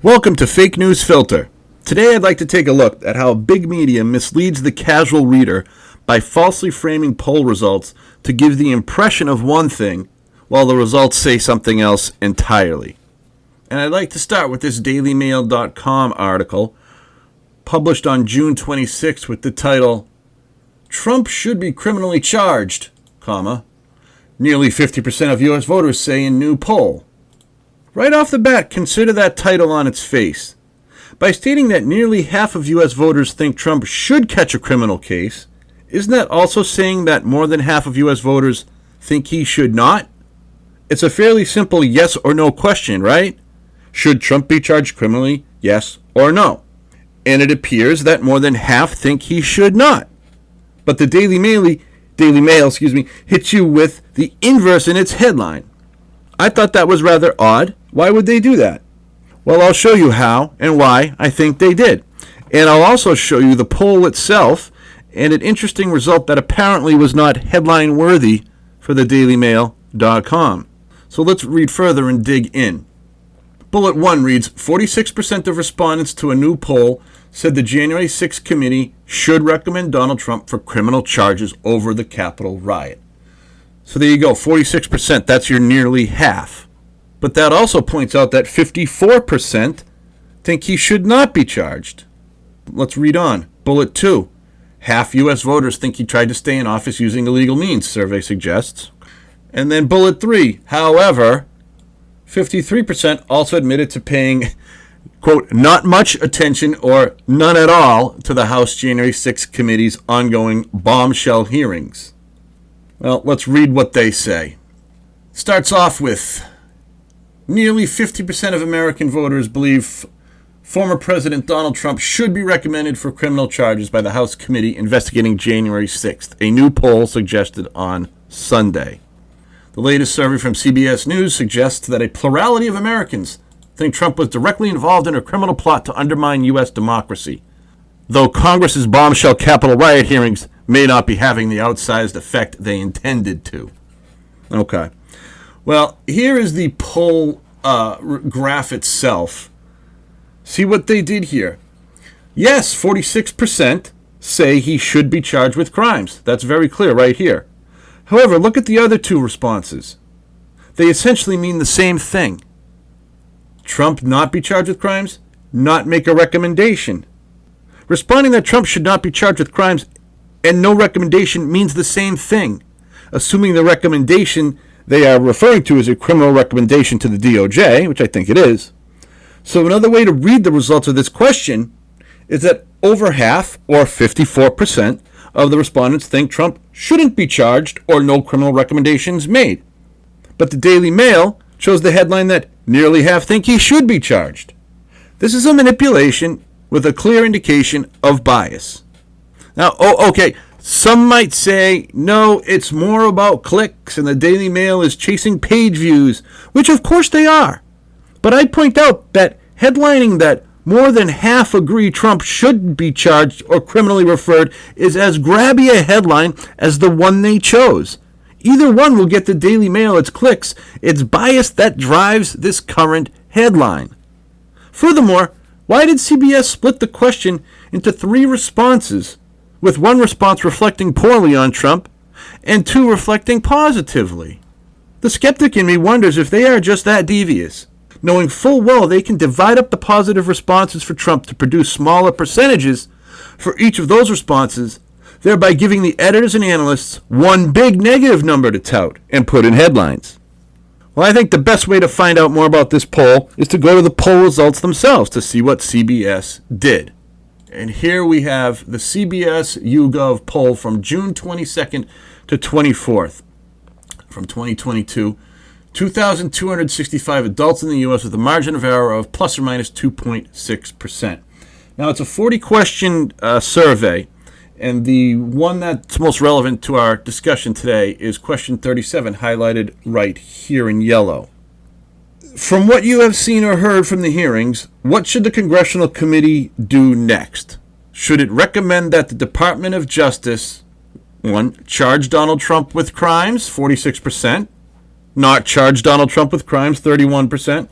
Welcome to Fake News Filter. Today I'd like to take a look at how big media misleads the casual reader by falsely framing poll results to give the impression of one thing while the results say something else entirely. And I'd like to start with this DailyMail.com article published on June 26 with the title, "Trump should be criminally charged, nearly 50% of U.S. voters say in new poll." Right off the bat, consider that title on its face. By stating that nearly half of U.S. voters think Trump should catch a criminal case, isn't that also saying that more than half of U.S. voters think he should not? It's a fairly simple yes or no question, right? Should Trump be charged criminally, yes or no? And it appears that more than half think he should not. But the Daily Mail hits you with the inverse in its headline. I thought that was rather odd. Why would they do that? Well, I'll show you how and why I think they did. And I'll also show you the poll itself and an interesting result that apparently was not headline worthy for the DailyMail.com. So let's read further and dig in. Bullet 1 reads, 46% of respondents to a new poll said the January 6th committee should recommend Donald Trump for criminal charges over the Capitol riot. So there you go, 46%, that's your nearly half. But that also points out that 54% think he should not be charged. Let's read on. Bullet 2. Half U.S. voters think he tried to stay in office using illegal means, survey suggests. And then bullet 3. However, 53% also admitted to paying, quote, not much attention or none at all to the House January 6th committee's ongoing bombshell hearings. Well, let's read what they say. Starts off with, nearly 50% of American voters believe former President Donald Trump should be recommended for criminal charges by the House committee investigating January 6th, a new poll suggested on Sunday. The latest survey from CBS News suggests that a plurality of Americans think Trump was directly involved in a criminal plot to undermine U.S. democracy, though Congress's bombshell Capitol riot hearings may not be having the outsized effect they intended to. Okay. Well, here is the poll graph itself. See what they did here. Yes, 46% say he should be charged with crimes. That's very clear right here. However, look at the other two responses. They essentially mean the same thing. Trump not be charged with crimes, not make a recommendation. Responding that Trump should not be charged with crimes and no recommendation means the same thing, assuming the recommendation they are referring to is a criminal recommendation to the DOJ, which I think it is. So another way to read the results of this question is that over half, or 54%, of the respondents think Trump shouldn't be charged or no criminal recommendations made. But the Daily Mail chose the headline that nearly half think he should be charged. This is a manipulation with a clear indication of bias. Now, okay, some might say, no, it's more about clicks and the Daily Mail is chasing page views, which of course they are. But I'd point out that headlining that more than half agree Trump should be charged or criminally referred is as grabby a headline as the one they chose. Either one will get the Daily Mail its clicks. It's bias that drives this current headline. Furthermore, why did CBS split the question into 3 responses, with one response reflecting poorly on Trump and 2 reflecting positively? The skeptic in me wonders if they are just that devious, knowing full well they can divide up the positive responses for Trump to produce smaller percentages for each of those responses, thereby giving the editors and analysts one big negative number to tout and put in headlines. Well, I think the best way to find out more about this poll is to go to the poll results themselves to see what CBS did. And here we have the CBS YouGov poll from June 22nd to 24th from 2022. 2,265 adults in the U.S. with a margin of error of plus or minus 2.6%. Now, it's a 40-question survey, and the one that's most relevant to our discussion today is question 37, highlighted right here in yellow. From what you have seen or heard from the hearings, what should the congressional committee do next? Should it recommend that the Department of Justice, 1, charge Donald Trump with crimes, 46%, not charge Donald Trump with crimes, 31%,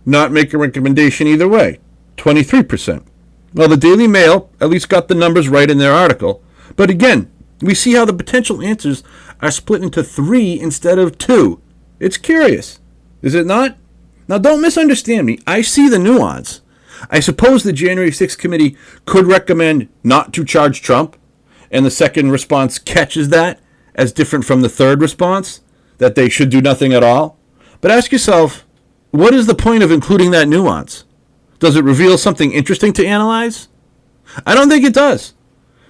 not make a recommendation either way, 23%. Well, the Daily Mail at least got the numbers right in their article. But again, we see how the potential answers are split into 3 instead of 2. It's curious, is it not? Now, don't misunderstand me. I see the nuance. I suppose the January 6th committee could recommend not to charge Trump, and the second response catches that as different from the third response, that they should do nothing at all. But ask yourself, what is the point of including that nuance? Does it reveal something interesting to analyze? I don't think it does.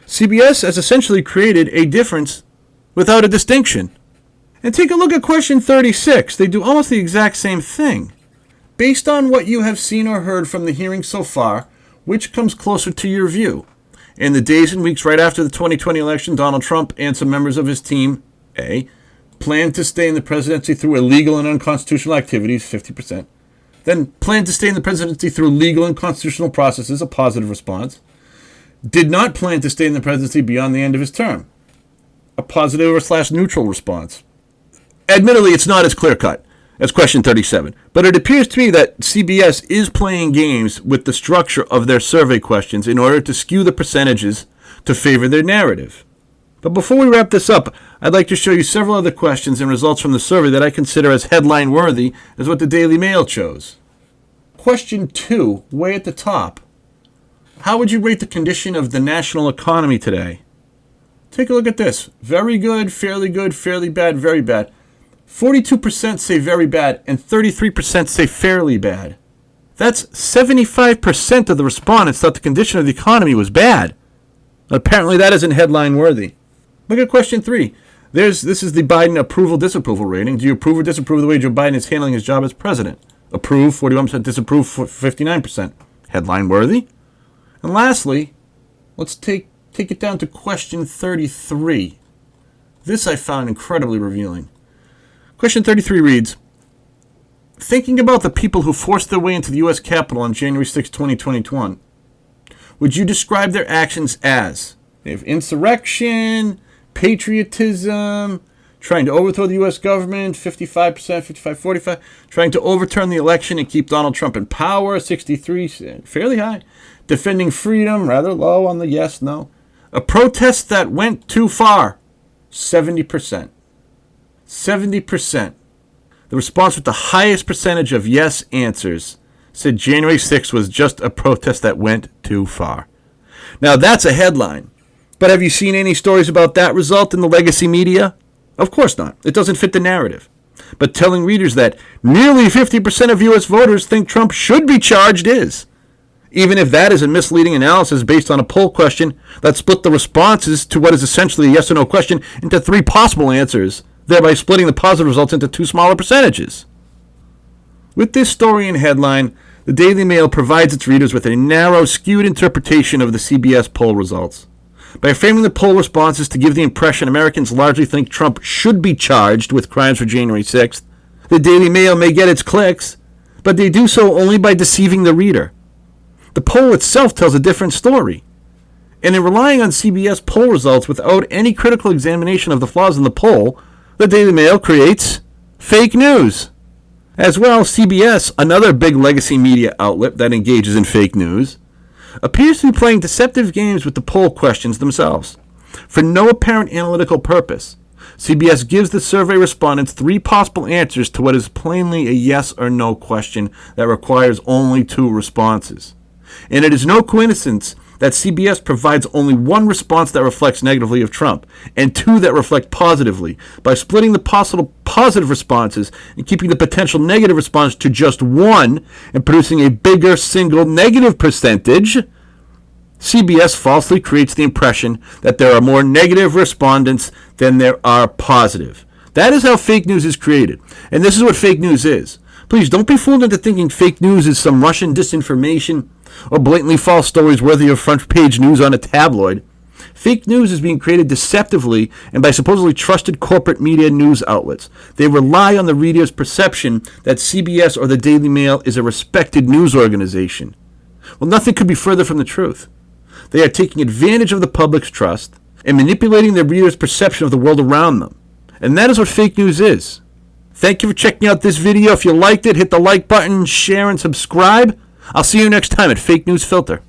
CBS has essentially created a difference without a distinction. And take a look at question 36. They do almost the exact same thing. Based on what you have seen or heard from the hearing so far, which comes closer to your view? In the days and weeks right after the 2020 election, Donald Trump and some members of his team, A, planned to stay in the presidency through illegal and unconstitutional activities, 50%. Then planned to stay in the presidency through legal and constitutional processes, a positive response. Did not plan to stay in the presidency beyond the end of his term, a positive or / neutral response. Admittedly, it's not as clear-cut as question 37, but it appears to me that CBS is playing games with the structure of their survey questions in order to skew the percentages to favor their narrative. But before we wrap this up, I'd like to show you several other questions and results from the survey that I consider as headline-worthy as what the Daily Mail chose. Question 2, way at the top. How would you rate the condition of the national economy today? Take a look at this. Very good, fairly bad, very bad. 42% say very bad, and 33% say fairly bad. That's 75% of the respondents thought the condition of the economy was bad. Apparently that isn't headline-worthy. Look at question 3. This is the Biden approval-disapproval rating. Do you approve or disapprove of the way Joe Biden is handling his job as president? Approve, 41%, disapprove, 59%. Headline-worthy? And lastly, let's take it down to question 33. This I found incredibly revealing. Question 33 reads, thinking about the people who forced their way into the U.S. Capitol on January 6, 2021, would you describe their actions as insurrection, patriotism, trying to overthrow the U.S. government, 55%, 45, trying to overturn the election and keep Donald Trump in power, 63, fairly high, defending freedom, rather low on the yes, no, a protest that went too far, 70%. 70%. The response with the highest percentage of yes answers said January 6th was just a protest that went too far. Now that's a headline. But have you seen any stories about that result in the legacy media? Of course not. It doesn't fit the narrative. But telling readers that nearly 50% of U.S. voters think Trump should be charged is. Even if that is a misleading analysis based on a poll question that split the responses to what is essentially a yes or no question into 3 possible answers, thereby splitting the positive results into 2 smaller percentages. With this story and headline, the Daily Mail provides its readers with a narrow, skewed interpretation of the CBS poll results. By framing the poll responses to give the impression Americans largely think Trump should be charged with crimes for January 6th, the Daily Mail may get its clicks, but they do so only by deceiving the reader. The poll itself tells a different story. And in relying on CBS poll results without any critical examination of the flaws in the poll, the Daily Mail creates fake news. As well, CBS, another big legacy media outlet that engages in fake news, appears to be playing deceptive games with the poll questions themselves. For no apparent analytical purpose, CBS gives the survey respondents 3 possible answers to what is plainly a yes or no question that requires only 2 responses. And it is no coincidence that CBS provides only 1 response that reflects negatively of Trump, and 2 that reflect positively. By splitting the possible positive responses and keeping the potential negative response to just 1 and producing a bigger single negative percentage, CBS falsely creates the impression that there are more negative respondents than there are positive. That is how fake news is created, and this is what fake news is. Please don't be fooled into thinking fake news is some Russian disinformation or blatantly false stories worthy of front-page news on a tabloid. Fake news is being created deceptively and by supposedly trusted corporate media news outlets. They rely on the reader's perception that CBS or the Daily Mail is a respected news organization. Well, nothing could be further from the truth. They are taking advantage of the public's trust and manipulating their reader's perception of the world around them. And that is what fake news is. Thank you for checking out this video. If you liked it, hit the like button, share, and subscribe. I'll see you next time at Fake News Filter.